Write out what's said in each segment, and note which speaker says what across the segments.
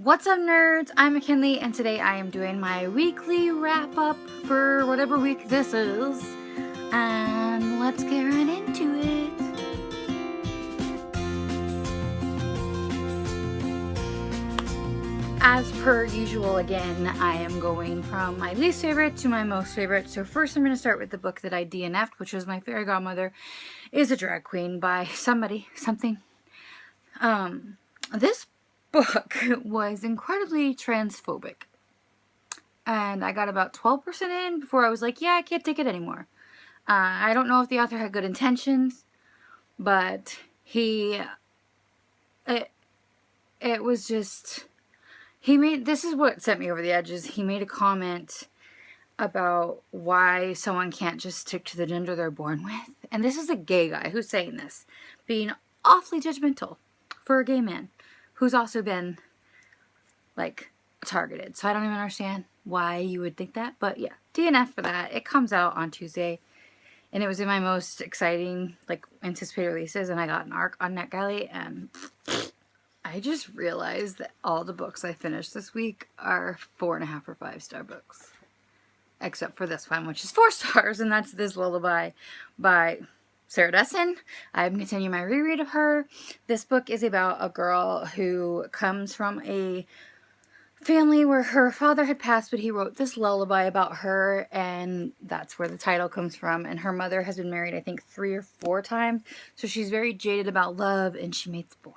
Speaker 1: What's up, nerds? I'm McKinley, and today I am doing my weekly wrap-up for whatever week this is. And let's get right into it. As per usual, again, I am going from my least favorite to my most favorite. So first I'm going to start with the book that I DNF'd, which was My Fairy Godmother is a Drag Queen by somebody, something. This book was incredibly transphobic. And I got about 12% in before I was like, yeah, I can't take it anymore. I don't know if the author had good intentions, but it was just... this is what sent me over the edges. He made a comment about why someone can't just stick to the gender they're born with. And this is a gay guy who's saying this, being awfully judgmental for a gay man who's also been, like, targeted. So I don't even understand why you would think that. But yeah, DNF for that. It comes out on Tuesday. And it was in my most exciting, like, anticipated releases. And I got an ARC on NetGalley, and I just realized that all the books I finished this week are 4.5 or 5-star books. Except for this one, which is 4 stars, and that's This Lullaby by Sarah Dessen. I'm continuing my reread of her. This book is about a girl who comes from a family where her father had passed, but he wrote this lullaby about her, and that's where the title comes from. And her mother has been married, I think, 3 or 4 times, so she's very jaded about love, and she meets a boy.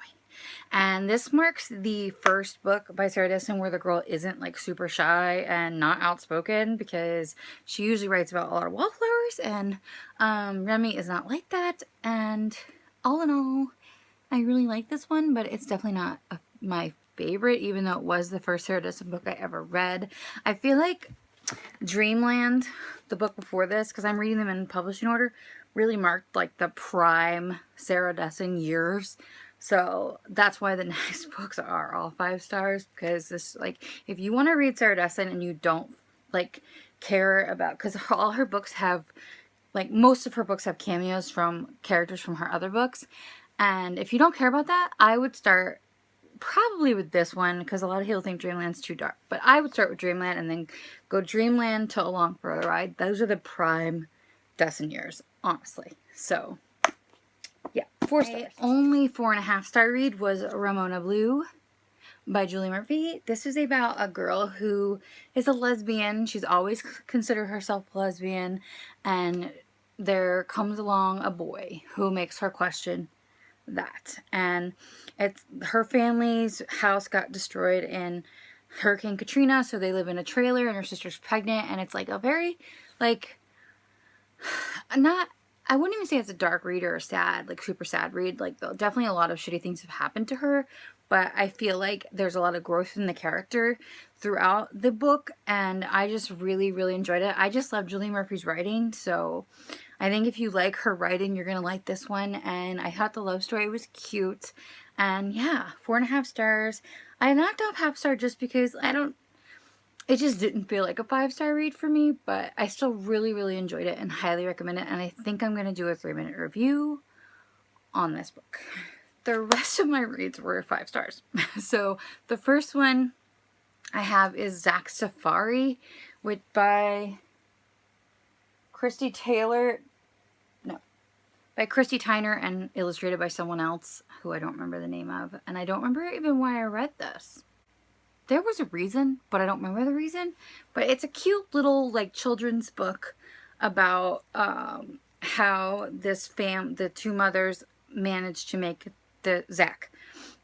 Speaker 1: And this marks the first book by Sarah Dessen where the girl isn't, like, super shy and not outspoken, because she usually writes about a lot of wallflowers, and Remy is not like that. And all in all, I really like this one, but it's definitely not my favorite, even though it was the first Sarah Dessen book I ever read. I feel like Dreamland, the book before this, because I'm reading them in publishing order, really marked, like, the prime Sarah Dessen years. So that's why the next books are all 5 stars, because this, like, if you want to read Sarah Dessen and you don't, like, care about, because all her books have, like, most of her books have cameos from characters from her other books, and if you don't care about that, I would start probably with this one, because a lot of people think Dreamland's too dark, but I would start with Dreamland and then go Dreamland to Along for the Ride. Those are the prime Dessen years, honestly. So yeah, 4 stars. My only 4.5-star read was Ramona Blue by Julie Murphy. This is about a girl who is a lesbian. She's always considered herself a lesbian, and there comes along a boy who makes her question that. And it's her family's house got destroyed in Hurricane Katrina, so they live in a trailer, and her sister's pregnant, and it's like a very, like, I wouldn't even say it's a dark read or a sad, like, super sad read. Like, definitely a lot of shitty things have happened to her, but I feel like there's a lot of growth in the character throughout the book, and I just really, really enjoyed it. I just love Julie Murphy's writing, so I think if you like her writing, you're gonna like this one. And I thought the love story was cute, and yeah, 4.5 stars. I knocked off half star just because it just didn't feel like a 5-star read for me, but I still really, really enjoyed it and highly recommend it. And I think I'm going to do a 3-minute review on this book. The rest of my reads were 5 stars. So the first one I have is Zack Safari, by Christy Tyner, and illustrated by someone else who I don't remember the name of. And I don't remember even why I read this. There was a reason, but I don't remember the reason. But it's a cute little, like, children's book about how the 2 mothers managed to make the Zack.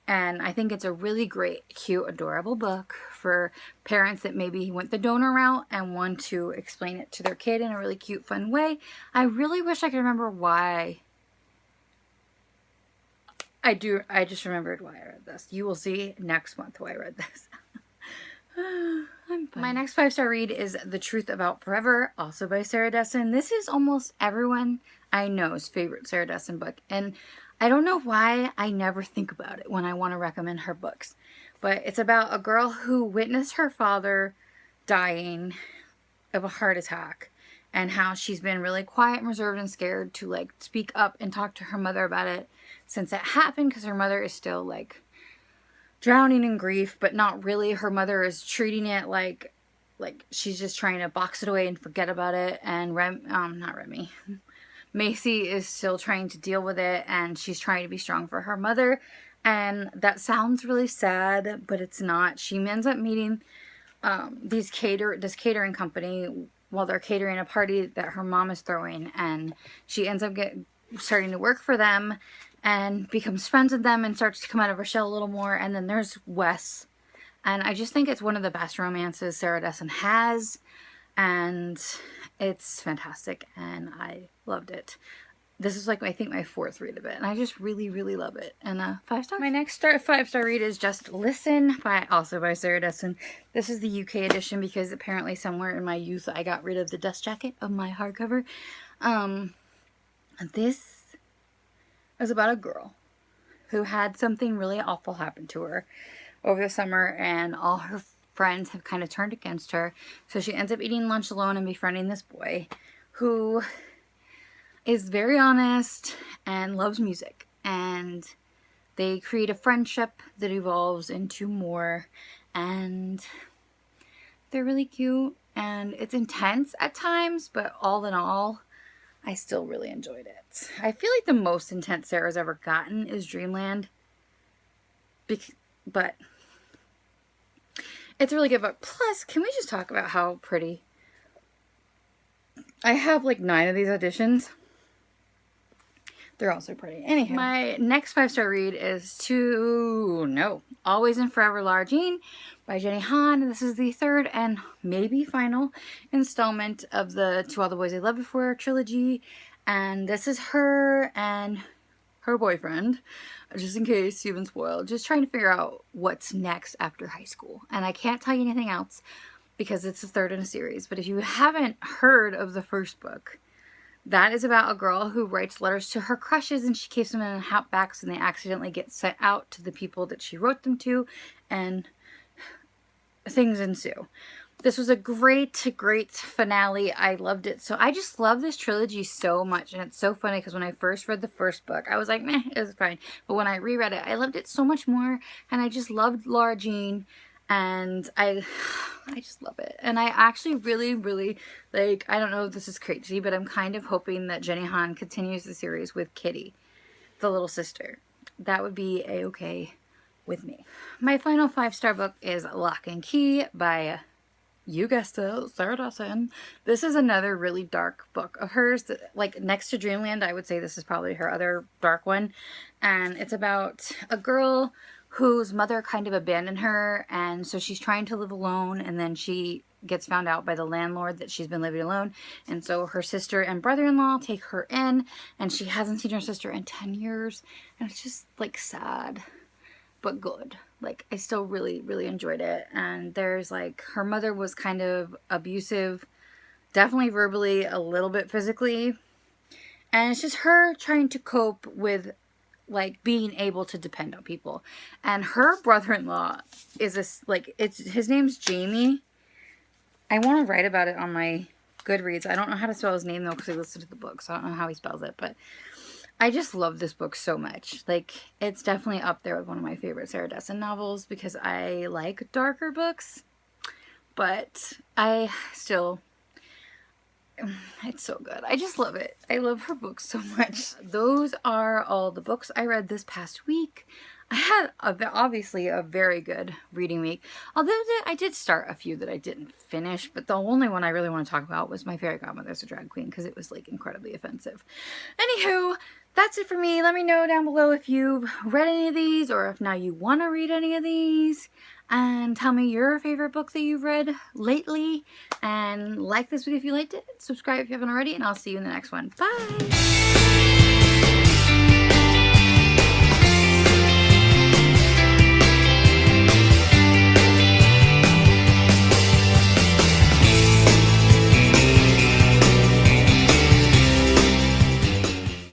Speaker 1: And I think it's a really great, cute, adorable book for parents that maybe went the donor route and want to explain it to their kid in a really cute, fun way. I really wish I could remember why. I just remembered why I read this. You will see next month why I read this. My next 5-star read is The Truth About Forever, also by Sarah Dessen. This is almost everyone I know's favorite Sarah Dessen book, and I don't know why I never think about it when I want to recommend her books. But it's about a girl who witnessed her father dying of a heart attack, and how she's been really quiet and reserved and scared to, like, speak up and talk to her mother about it since it happened, because her mother is still, like, drowning in grief, but not really. Her mother is treating it like she's just trying to box it away and forget about it. And not Remy. Macy is still trying to deal with it, and she's trying to be strong for her mother. And that sounds really sad, but it's not. She ends up meeting this catering company while they're catering a party that her mom is throwing, and she ends up starting to work for them and becomes friends with them and starts to come out of her shell a little more. And then there's Wes, and I just think it's one of the best romances Sarah Dessen has, and it's fantastic, and I loved it. This is like, I think, my 4th read of it, and I just really, really love it. And 5 stars. My next 5-star read is Just Listen, also by Sarah Dessen. This is the UK edition because apparently somewhere in my youth I got rid of the dust jacket of my hardcover. This is about a girl who had something really awful happen to her over the summer, and all her friends have kind of turned against her. So she ends up eating lunch alone and befriending this boy who is very honest and loves music, and they create a friendship that evolves into more, and they're really cute, and it's intense at times, but all in all, I still really enjoyed it. I feel like the most intense Sarah's ever gotten is Dreamland, but it's a really good book. Plus, can we just talk about how pretty? I have like 9 of these editions. They're all so pretty. Anyhow, my next 5-star read is Always and Forever Lara Jean by Jenny Han. This is the 3rd and maybe final installment of the To All the Boys I Loved Before trilogy. And this is her and her boyfriend, just in case you've been spoiled, just trying to figure out what's next after high school. And I can't tell you anything else because it's the 3rd in a series. But if you haven't heard of the first book, that is about a girl who writes letters to her crushes, and she keeps them in hot backs, and they accidentally get sent out to the people that she wrote them to, and things ensue. This was a great finale. I loved it. So I just love this trilogy so much, and it's so funny because when I first read the first book, I was like, meh, it was fine. But when I reread it, I loved it so much more, and I just loved Lara Jean. And I just love it. And I actually really, like, I don't know if this is crazy, but I'm kind of hoping that Jenny Han continues the series with Kitty, the little sister. That would be a-okay with me. My final 5-star book is Lock and Key by, you guessed it, Sarah Dessen. This is another really dark book of hers. Like, next to Dreamland, I would say this is probably her other dark one. And it's about a girl whose mother kind of abandoned her, and so she's trying to live alone, and then she gets found out by the landlord that she's been living alone, and so her sister and brother-in-law take her in, and she hasn't seen her sister in 10 years, and it's just like sad but good. Like, I still really enjoyed it. And there's like, her mother was kind of abusive, definitely verbally, a little bit physically, and it's just her trying to cope with like being able to depend on people. And her brother-in-law is his name's Jamie. I want to write about it on my Goodreads. I don't know how to spell his name though because I listened to the book, so I don't know how he spells it, but I just love this book so much. Like, it's definitely up there with one of my favorite Sarah Dessen novels because I like darker books, but I still, it's so good. I just love it. I love her books so much. Those are all the books I read this past week. I had obviously a very good reading week. Although I did start a few that I didn't finish, but the only one I really want to talk about was My Fairy Godmother's a Drag Queen because it was like incredibly offensive. Anywho, that's it for me. Let me know down below if you've read any of these or if now you want to read any of these. And tell me your favorite book that you've read lately. And like this video if you liked it. Subscribe if you haven't already. And I'll see you in the next one. Bye!